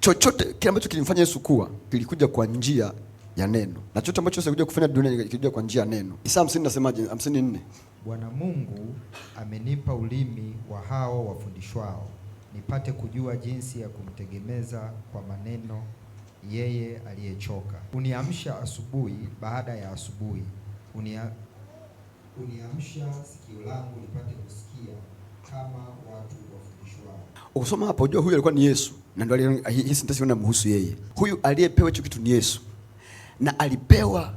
chochote kile ambacho kilimfanya Yesu kuwa kilikuja kwa njia ya neno, na chochote ambacho Yesu alikuja kufanya duniani kilikuja kwa njia ya neno. Isaya 50 nasemaje? 54. Bwana Mungu amenipa ulimi wa hao wafundishwao, nipate kujua jinsi ya kumtegemeza kwa maneno yeye aliyechoka. Uniamsha asubuhi baada ya asubuhi, uniamsha sikio langu nipate kusikia kama watu wafundishwao. Ukisoma hapo unajua huyu alikuwa ni Yesu, na ndio hii sentensi inamhusu yeye. Huyu aliyepewa hicho kitu ni Yesu, na alipewa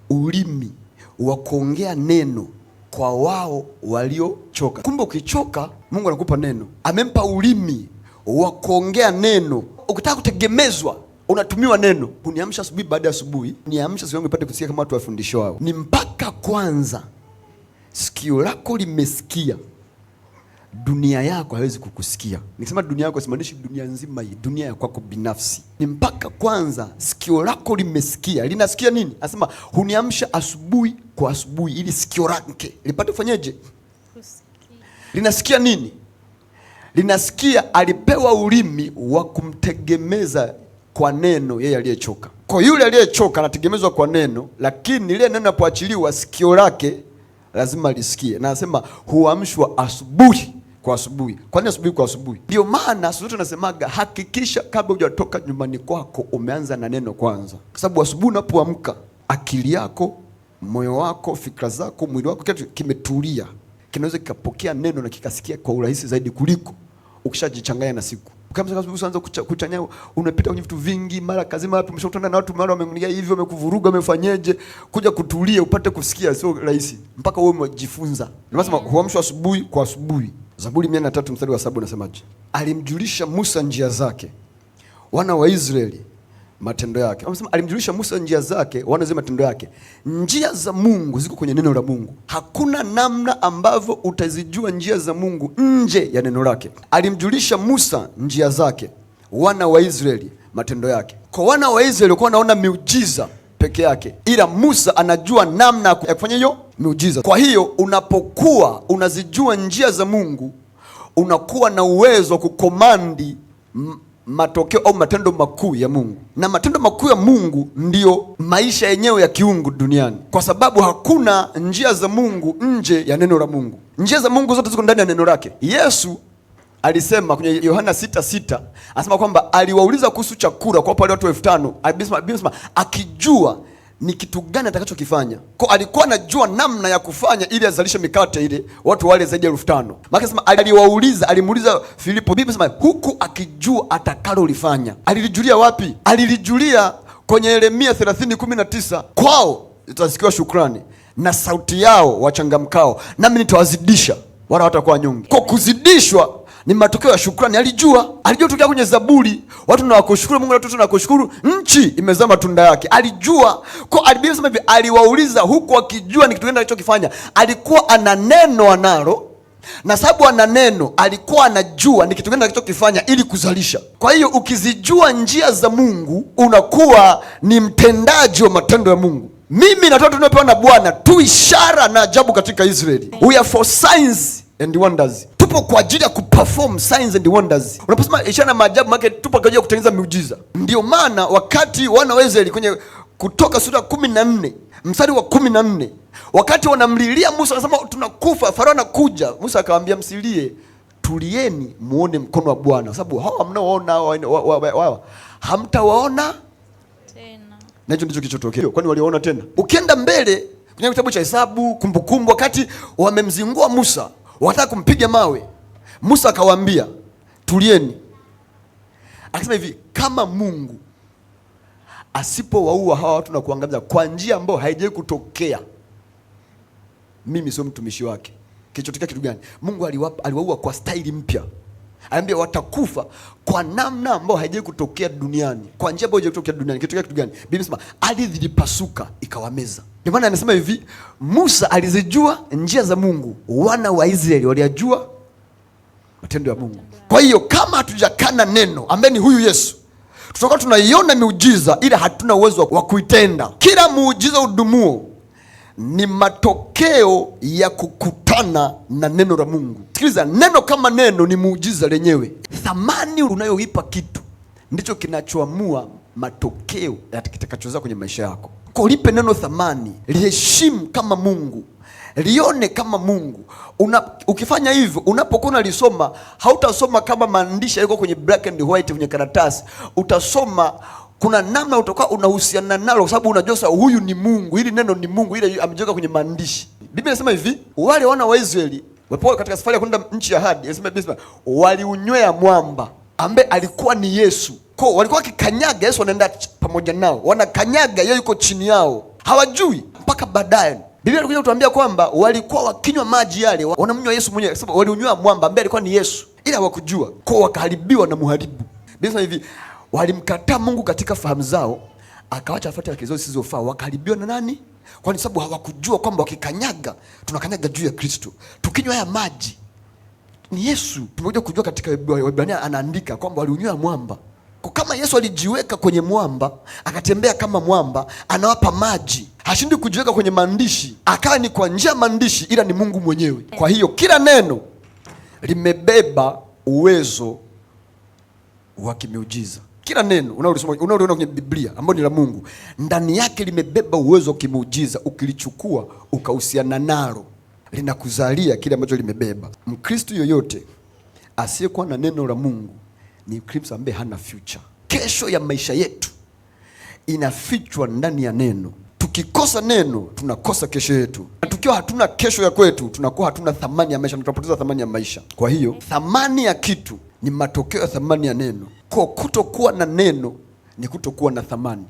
ulimi wa kuongea neno kwa wao waliochoka. Kumbe ukichoka, Mungu anakupa neno. Amempa ulimi wa kuongea neno. Ukitaka kutegemezwa, unatumiwa neno. Uniamsha asubuhi baada ya asubuhi, niamsha sikio langu nipate kusikia kama watu wafundishwao. Ni mpaka kwanza sikio lako limesikia, dunia yako haiwezi kukusikia. Nikisema dunia yako simaanishi dunia nzima hii, dunia ya kwako binafsi. Ni mpaka kwanza sikio lako limesikia. Linasikia nini? Anasema huniamsha asubuhi kwa asubuhi ili sikio lake lipate kufanyaje? Kusikia. Linasikia nini? Linasikia alipewa ulimi wa kumtegemeza kwa neno yeye aliyechoka. Kwa yule aliyechoka anategemezwa kwa neno, lakini ile neno linapoachiliwa sikio lake lazima lisikie. Na anasema huamshwa asubuhi kwa asubuhi. Kwa nini asubuhi kwa asubuhi? Ndio maana sisi tunasemaga hakikisha kabla hujatoka nyumbani kwako umeanza na neno kwanza. Kwa sababu asubuhi unapoamka, akili yako, moyo wako, fikra zako, mwili wako kitu kimetulia. Kinaweza kikapokea neno na kikasikia kwa urahisi zaidi kuliko ukishajichanganya na siku. Kama unaanza kuchanganya, unapita kwenye vitu vingi, mara kazi, mara umeshakutana na watu, mara wamekunia hivyo, wamekuvuruga, wamefanyeje, kuja kutulia upate kusikia sio rahisi mpaka wewe umejifunza. Nimesema huamshwa asubuhi kwa asubuhi. Zaburi 103 mstari wa 7 unasemaje? Alimjulisha Musa njia zake, wana wa Israeli matendo yake. Anasema alimjulisha Musa njia zake, wana wa Israeli matendo yake. Njia za Mungu ziko kwenye neno la Mungu. Hakuna namna ambavyo utazijua njia za Mungu nje ya neno lake. Alimjulisha Musa njia zake, wana wa Israeli matendo yake. Kwa wana wa Israeli walikuwa wanaona miujiza peke yake, ila Musa anajua namna ya kufanya hiyo miujiza. Kwa hiyo unapokuwa unazijua njia za Mungu, unakuwa na uwezo wa kukomandi matokeo au matendo makuu ya Mungu. Na matendo makuu ya Mungu ndiyo maisha yenyewe ya kiungu duniani, kwa sababu hakuna njia za Mungu nje ya neno la Mungu. Njia za Mungu zote ziko ndani ya neno lake. Yesu alisema kwenye Yohana 6:6, anasema kwamba aliwauliza kuhusu chakula kwa wale watu 5000. Alisema akijua ni kitu gani atakachokifanya. Kwa alikuwa anajua namna ya kufanya ili azalishe mikate ile watu wale zaidi ya 5000. Maana sema alimuuliza Filipo, Biblia sema huku akijua atakalolifanya. Alilijulia wapi? Alilijulia kwenye Yeremia 30:19, kwao itasikiwa shukrani na sauti yao wachangamkao, nami nitawazidisha wala watakuwa wanyonge. Kwa kuzidishwa ni matokeo ya shukrani. Alijua tokea kwenye Zaburi, watu na wakushukuru Mungu, watu na kushukuru, nchi imezaa matunda yake. Alijua. Kwa Biblia sema hivi, aliwauliza huku akijua ni kitu gani anachokifanya. Alikuwa ana neno analo, na sababu ana neno alikuwa anajua ni kitu gani anachokifanya ili kuzalisha. Kwa hiyo ukizijua njia za Mungu, unakuwa ni mtendaji wa matendo ya Mungu. Mimi na watu tunapewa na Bwana tu ishara na ajabu katika Israeli. We are for signs and wonders. Tupo kwa ajili ya kuperform signs and wonders. Unaposema ishara na maajabu, maana tupo kwa ajili ya kutengeneza miujiza. Ndio maana wakati wana wa Israeli kwenye Kutoka sura 14 mstari wa 14, wakati wanamlilia Musa, anasema tunakufa, Farao anakuja. Musa akamwambia msilie, tulieni muone mkono wa Bwana, sababu hawa mnaoona hamtawaona tena. Na hicho ndicho kilichotokea. Kwani waliona tena? Ukienda mbele kwenye kitabu cha Hesabu, Kumbukumbu, wakati wamemzingua Musa, wakataka kumpiga mawe, Musa akawaambia tulieni. Akasema hivi, kama Mungu asipowaua hawa watu na kuangamiza kwa njia ambayo haijawahi kutokea, mimi sio mtumishi wake. Kilichotokea kitu gani? Mungu aliwaua kwa staili mpya. Aliambia watakufa kwa namna ambayo haijawahi kutokea duniani, kwa njia ambayo haijawahi kutokea duniani. Kitokea kitu gani? Biblia inasema ardhi ilipasuka ikawameza. Ndio maana anasema hivi, Musa alizijua njia za Mungu, wana wa Israeli waliyajua matendo ya Mungu. Kwa hiyo kama hatujakana neno ambaye ni huyu Yesu, tutakuwa tunaiona miujiza ila hatuna uwezo wa kuitenda. Kila muujiza udumuo ni matokeo ya kukutana na neno la Mungu. Sikiliza, neno kama neno ni muujiza lenyewe. Thamani unayoipa kitu ndicho kinachoamua matokeo yatakachozaa kwenye maisha yako. Kwa lipe neno thamani, liheshimu kama Mungu, lione kama Mungu. Ukifanya hivyo, unapokuwa unalisoma, hautasoma kama maandishi yako kwenye black and white kwenye karatasi. Utasoma kuna namna utakuwa unahusiana nalo, kwa sababu unajua sasa huyu ni Mungu, hili neno ni Mungu, ile amejiweka kwenye maandishi. Biblia inasema hivi, wale wana wa Israeli wapo katika safari ya kwenda nchi ya ahadi, inasema waliunywea mwamba ambaye alikuwa ni Yesu. Kwa walikuwa wakikanyaga, Yesu anaenda pamoja nao, wanakanyaga, yeye yuko chini yao, hawajui mpaka baadaye. Biblia inakuja kutuambia kwamba walikuwa wakinywa maji yale, wanamnywa Yesu mwenyewe, sababu waliunywea mwamba ambaye alikuwa ni Yesu, ila hawakujua, kwa wakaharibiwa na muharibu. Biblia hivi, walimkataa Mungu katika fahamu zao, akawacha afuate wake zao zisizofaa, wakaharibiwa na nani? Kwa sababu hawakujua kwamba wakikanyaga, tunakanyaga juu ya Kristo. Tukinywa haya maji ni Yesu. Tumekuja kujua katika Waebrania anaandika kwamba waliunywea mwamba. Kwa kama Yesu alijiweka kwenye mwamba, akatembea kama mwamba, anawapa maji, hashindi kujiweka kwenye maandishi, akawa ni kwa njia maandishi, ila ni Mungu mwenyewe. Kwa hiyo kila neno limebeba uwezo wa kimiujiza. Kila neno unaoliona kwenye Biblia ambalo ni la Mungu, ndani yake limebeba uwezo wa kimiujiza. Ukilichukua ukahusiana nalo, linakuzalia kile ambacho limebeba. Mkristo yoyote asiyekuwa na neno la Mungu ni Mkristo ambaye hana future. Kesho ya maisha yetu inafichwa ndani ya neno. Tukikosa neno, tunakosa kesho yetu. Na tukiwa hatuna kesho ya kwetu, tunakuwa hatuna thamani ya maisha, tunapoteza thamani ya maisha. Kwa hiyo thamani ya kitu ni matokeo ya thamani ya neno. Kwa kutokuwa na neno ni kutokuwa na thamani.